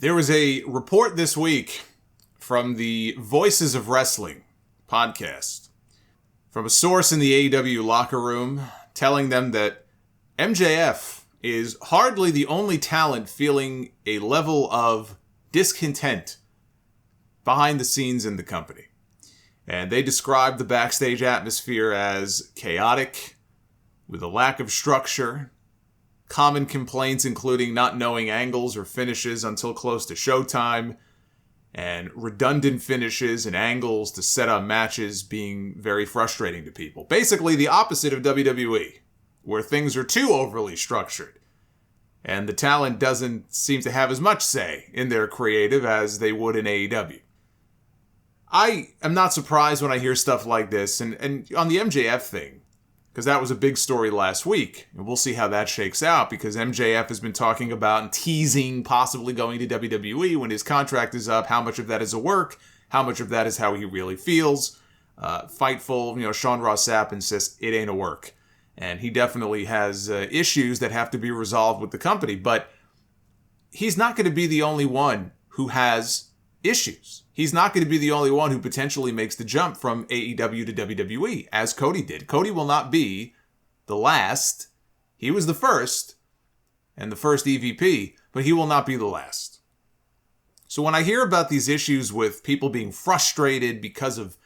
There was a report this week from the Voices of Wrestling podcast from a source in the AEW locker room telling them that MJF is hardly the only talent feeling a level of discontent behind the scenes in the company. And they described the backstage atmosphere as chaotic, with a lack of structure, common complaints including not knowing angles or finishes until close to showtime, and redundant finishes and angles to set up matches being very frustrating to people. Basically the opposite of WWE, where things are too overly structured, and the talent doesn't seem to have as much say in their creative as they would in AEW. I am not surprised when I hear stuff like this, and on the MJF thing, because that was a big story last week, and we'll see how that shakes out, because MJF has been talking about and teasing possibly going to WWE when his contract is up, how much of that is a work, how much of that is how he really feels. Fightful, Sean Ross Sapp insists it ain't a work, and he definitely has issues that have to be resolved with the company, but he's not going to be the only one who has issues. He's not going to be the only one who potentially makes the jump from AEW to WWE, as Cody did. Cody will not be the last. He was the first, and the first EVP, but he will not be the last. So when I hear about these issues with people being frustrated because of,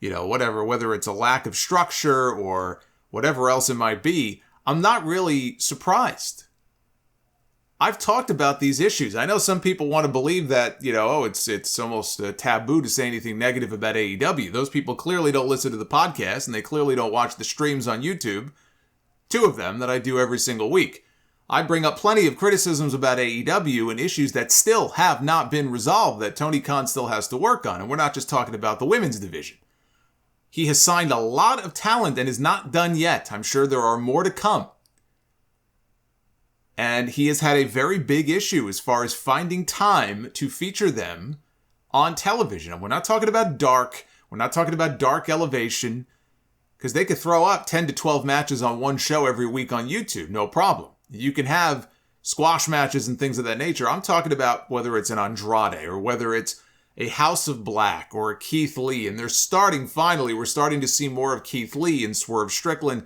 whether it's a lack of structure or whatever else it might be, I'm not really surprised. I've talked about these issues. I know some people want to believe that, it's almost a taboo to say anything negative about AEW. Those people clearly don't listen to the podcast, and they clearly don't watch the streams on YouTube. 2 of them that I do every single week. I bring up plenty of criticisms about AEW and issues that still have not been resolved that Tony Khan still has to work on. And we're not just talking about the women's division. He has signed a lot of talent and is not done yet. I'm sure there are more to come. And he has had a very big issue as far as finding time to feature them on television. And we're not talking about dark. We're not talking about dark elevation, because they could throw up 10 to 12 matches on one show every week on YouTube. No problem. You can have squash matches and things of that nature. I'm talking about whether it's an Andrade or whether it's a House of Black or a Keith Lee. And we're starting to see more of Keith Lee and Swerve Strickland.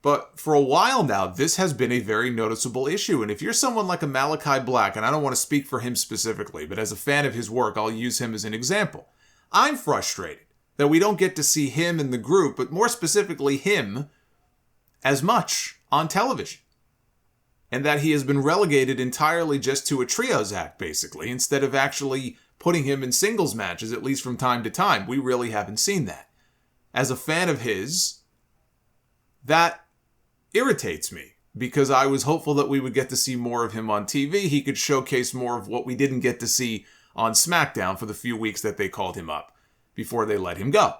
But for a while now, this has been a very noticeable issue. And if you're someone like a Malachi Black, and I don't want to speak for him specifically, but as a fan of his work, I'll use him as an example. I'm frustrated that we don't get to see him in the group, but more specifically him, as much on television. And that he has been relegated entirely just to a trios act, basically, instead of actually putting him in singles matches, at least from time to time. We really haven't seen that. As a fan of his, that irritates me, because I was hopeful that we would get to see more of him on TV. He could showcase more of what we didn't get to see on SmackDown for the few weeks that they called him up before they let him go.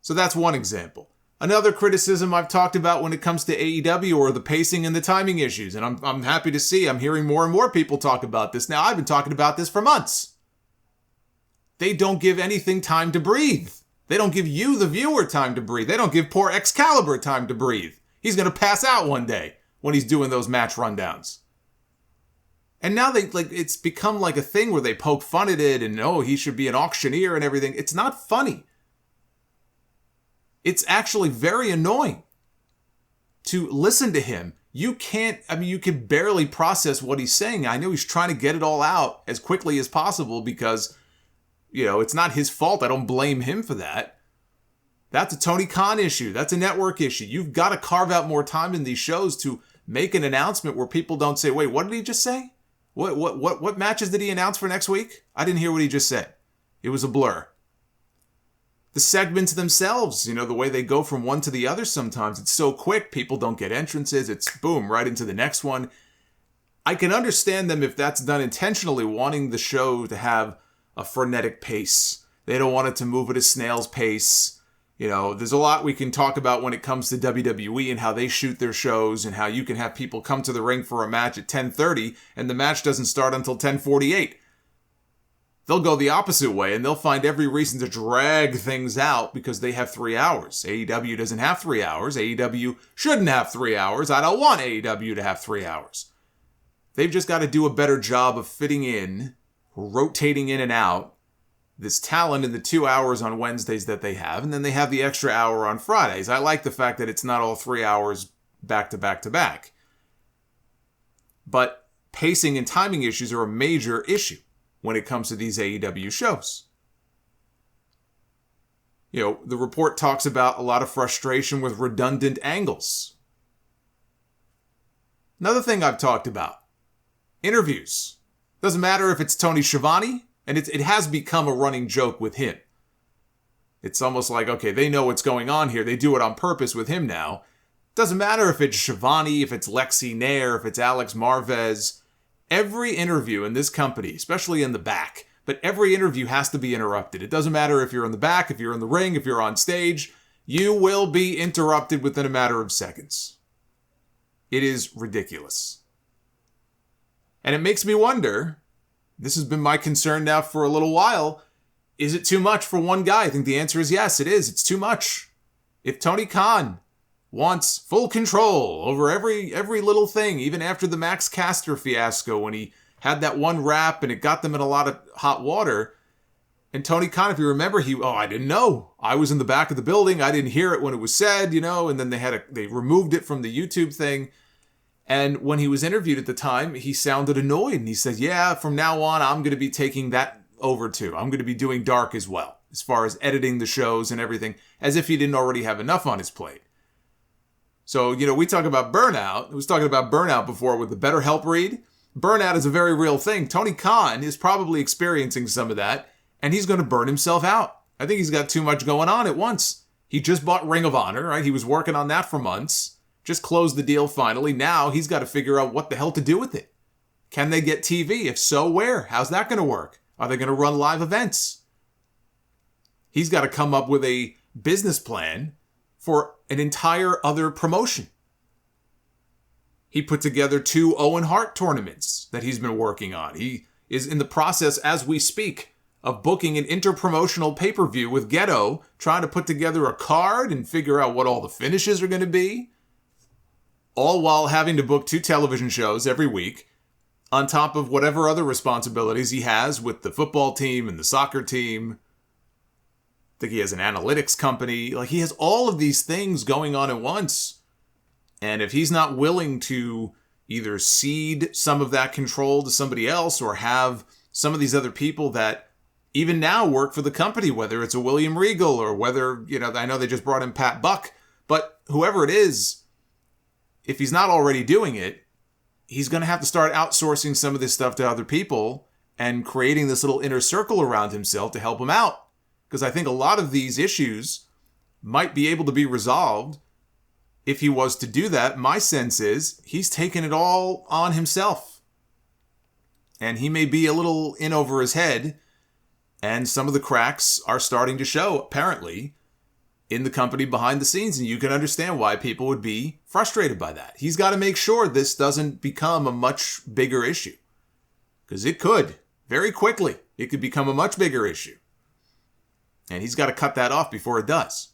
So that's one example. Another criticism I've talked about when it comes to AEW are the pacing and the timing issues, and I'm happy to see I'm hearing more and more people talk about this. Now, I've been talking about this for months. They don't give anything time to breathe. They don't give you, the viewer, time to breathe. They don't give poor Excalibur time to breathe. He's going to pass out one day when he's doing those match rundowns. And now it's become like a thing where they poke fun at it and, he should be an auctioneer and everything. It's not funny. It's actually very annoying to listen to him. You can barely process what he's saying. I know he's trying to get it all out as quickly as possible because it's not his fault. I don't blame him for that. That's a Tony Khan issue. That's a network issue. You've got to carve out more time in these shows to make an announcement where people don't say, wait, what did he just say? What matches did he announce for next week? I didn't hear what he just said. It was a blur. The segments themselves, the way they go from one to the other sometimes, it's so quick, people don't get entrances. It's boom, right into the next one. I can understand them if that's done intentionally, wanting the show to have a frenetic pace. They don't want it to move at a snail's pace. There's a lot we can talk about when it comes to WWE and how they shoot their shows and how you can have people come to the ring for a match at 10:30 and the match doesn't start until 10:48. They'll go the opposite way and they'll find every reason to drag things out because they have 3 hours. AEW doesn't have 3 hours. AEW shouldn't have 3 hours. I don't want AEW to have 3 hours. They've just got to do a better job of fitting in, rotating in and out, this talent in the 2 hours on Wednesdays that they have, and then they have the extra hour on Fridays. I like the fact that it's not all 3 hours back to back to back. But pacing and timing issues are a major issue when it comes to these AEW shows. The report talks about a lot of frustration with redundant angles. Another thing I've talked about, interviews. Doesn't matter if it's Tony Schiavone, and it has become a running joke with him. It's almost like, okay, they know what's going on here. They do it on purpose with him now. Doesn't matter if it's Schiavone, if it's Lexi Nair, if it's Alex Marvez. Every interview in this company, especially in the back, but every interview has to be interrupted. It doesn't matter if you're in the back, if you're in the ring, if you're on stage. You will be interrupted within a matter of seconds. It is ridiculous. And it makes me wonder, this has been my concern now for a little while, is it too much for one guy? I think the answer is yes, it is. It's too much. If Tony Khan wants full control over every little thing, even after the Max Caster fiasco when he had that one rap and it got them in a lot of hot water. And Tony Khan, if you remember, I didn't know. I was in the back of the building. I didn't hear it when it was said, and then they removed it from the YouTube thing. And when he was interviewed at the time, he sounded annoyed. And he said, yeah, from now on, I'm going to be taking that over too. I'm going to be doing dark as well, as far as editing the shows and everything, as if he didn't already have enough on his plate. So, we talk about burnout. I was talking about burnout before with the BetterHelp read. Burnout is a very real thing. Tony Khan is probably experiencing some of that, and he's going to burn himself out. I think he's got too much going on at once. He just bought Ring of Honor, right? He was working on that for months. Just closed the deal finally. Now he's got to figure out what the hell to do with it. Can they get TV? If so, where? How's that going to work? Are they going to run live events? He's got to come up with a business plan for an entire other promotion. He put together 2 Owen Hart tournaments that he's been working on. He is in the process, as we speak, of booking an interpromotional pay-per-view with Ghetto, trying to put together a card and figure out what all the finishes are going to be, all while having to book 2 television shows every week, on top of whatever other responsibilities he has with the football team and the soccer team. I think he has an analytics company. He has all of these things going on at once. And if he's not willing to either cede some of that control to somebody else or have some of these other people that even now work for the company, whether it's a William Regal or whether, I know they just brought in Pat Buck, but whoever it is, if he's not already doing it, he's going to have to start outsourcing some of this stuff to other people and creating this little inner circle around himself to help him out. Because I think a lot of these issues might be able to be resolved if he was to do that. My sense is he's taken it all on himself. And he may be a little in over his head. And some of the cracks are starting to show, apparently, in the company behind the scenes. And you can understand why people would be frustrated by that. He's got to make sure this doesn't become a much bigger issue. Because it could, very quickly, it could become a much bigger issue. And he's got to cut that off before it does.